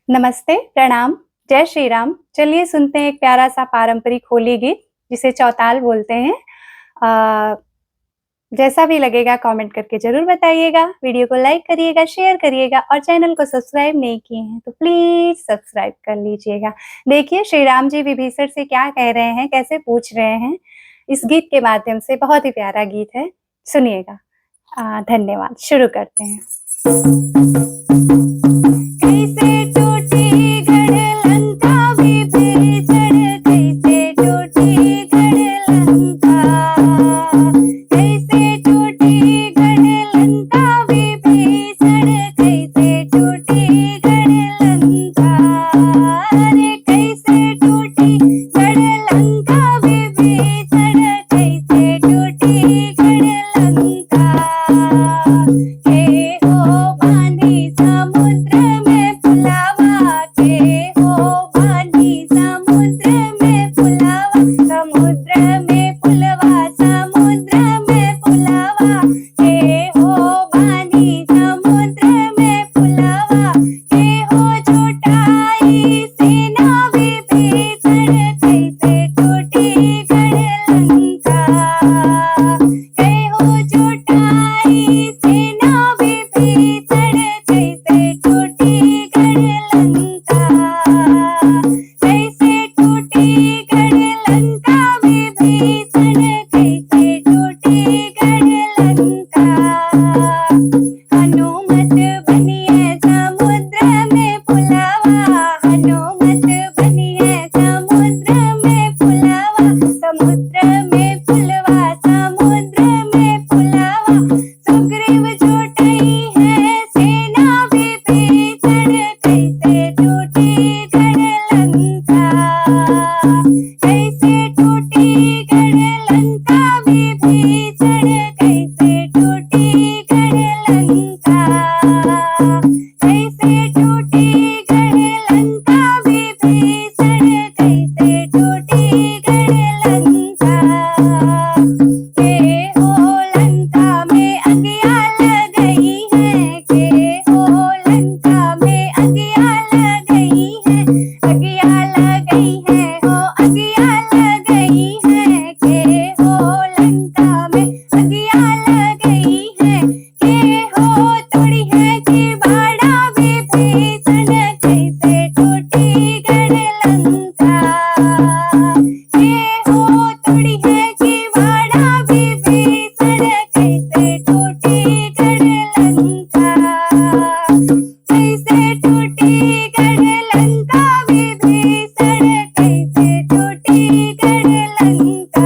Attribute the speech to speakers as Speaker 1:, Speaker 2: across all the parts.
Speaker 1: नमस्ते, प्रणाम, जय श्री राम। चलिए सुनते हैं एक प्यारा-सा पारंपरिक होली गीत, जिसे चौताल बोलते हैं। अ, जैसा भी लगेगा कमेंट करके ज़रूर बताइएगा। वीडियो को लाइक करिएगा, शेयर करिएगा और चैनल को सब्सक्राइब नहीं किए हैं तो प्लीज़ सब्सक्राइब कर लीजिएगा। देखिए श्री राम जी विभीषण से क्या कह रहे हैं, कैसे पूछ रहे हैं, इस गीत के माध्यम से। बहुत ही प्यारा गीत है, सुनिएगा। धन्यवाद, शुरू करते हैं। कैसे टूटी गढ़ लंका विभीषण, कैसे टूटी गढ़ लंका, कैसे टूटी गढ़ लंका विभीषण, कैसे टूटी गढ़ लंका, अरे कैसे टूटी गढ़ लंका विभीषण, कैसे टूटी गढ़ लंका। के हो बांधी समुद्र में पुलावा, के हो बांधी समुद्र में पुलावा, समुद्र में पुलवा, समुद्र में पुलावा, के हो बांधी समुद्र में पुलावा, के हो छुटाई सेना विभीषण, कैसे टूटी गढ़ लंका, के हो छुटाई सेना विभीषण, कैसे टूटी गढ़ लंका, कैसे टूटी गढ़ लंका विभीषण, कैसे टूटी गढ़ लंका। हनुमत बनिए समुद्र में पुलावा, हनुमत बनिए समुद्र में पुलावा, समुद्र में पुलवा, समुद्र में पुलावा, सुग्रीव छुटाई है सेना विभीषण, कैसे टूटी गढ़ लंका, कैसे टूटी गढ़ लंका विभीषण, कैसे टूटी गढ़ लंका, कैसे टूटी गढ़ लंका विभीषण, कैसे टूटी गढ़ लंका। के हो लंका में अगिया लग गई है, के हो लंका में अगिया लग गई है, अगिया लग गई है, हो अगिया लग गई है, के हो लंका में अगिया लग गई है, के हो तोड़ी है किवाड़ा विभीषण, कैसे टूटी गढ़ लंका, के हो तोड़ी है किवाड़ा विभीषण, कैसे टूटी गढ़ लंका, कैसे टूटी गढ़ लंका विभीषण, कैसे टूटी गढ़ लंका।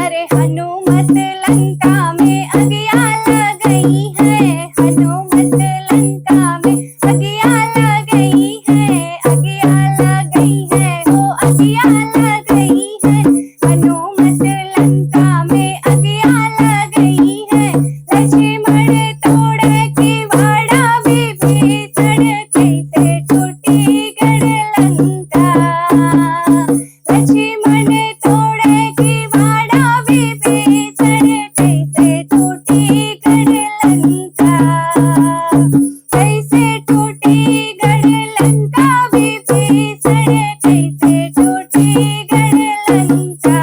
Speaker 1: अरे हनुमत लंका में अगिया लग गई है, हनुमत लंका में अगिया लग गई है, अगिया लग गई है, हो अगिया लग गई है, हनुमत लंका में अगिया लग गई है, लक्ष्मण तोड़े किवाड़ा विभीषण, कैसे टूटी गढ़ लंका, लक्ष्मण तोड़े किवाड़ा विभीषण, कैसे टूटी गढ़ लंका, कैसे टूटी गढ़ लंका विभीषण, कैसे टूटी गढ़ लंका,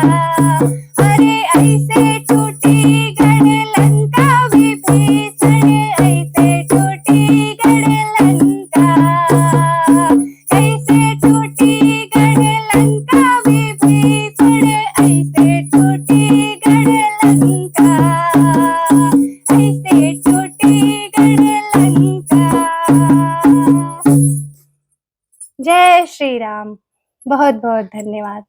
Speaker 1: अरे ऐसे टूटी गढ़ लंका विभीषण, ऐसे टूटी गढ़ लंका, कैसे टूटी गढ़ लंका विभीषण, ऐसे टूटी गढ़ लंका, ऐसे टूटी गढ़ लंका। जय श्री राम। बहुत-बहुत धन्यवाद।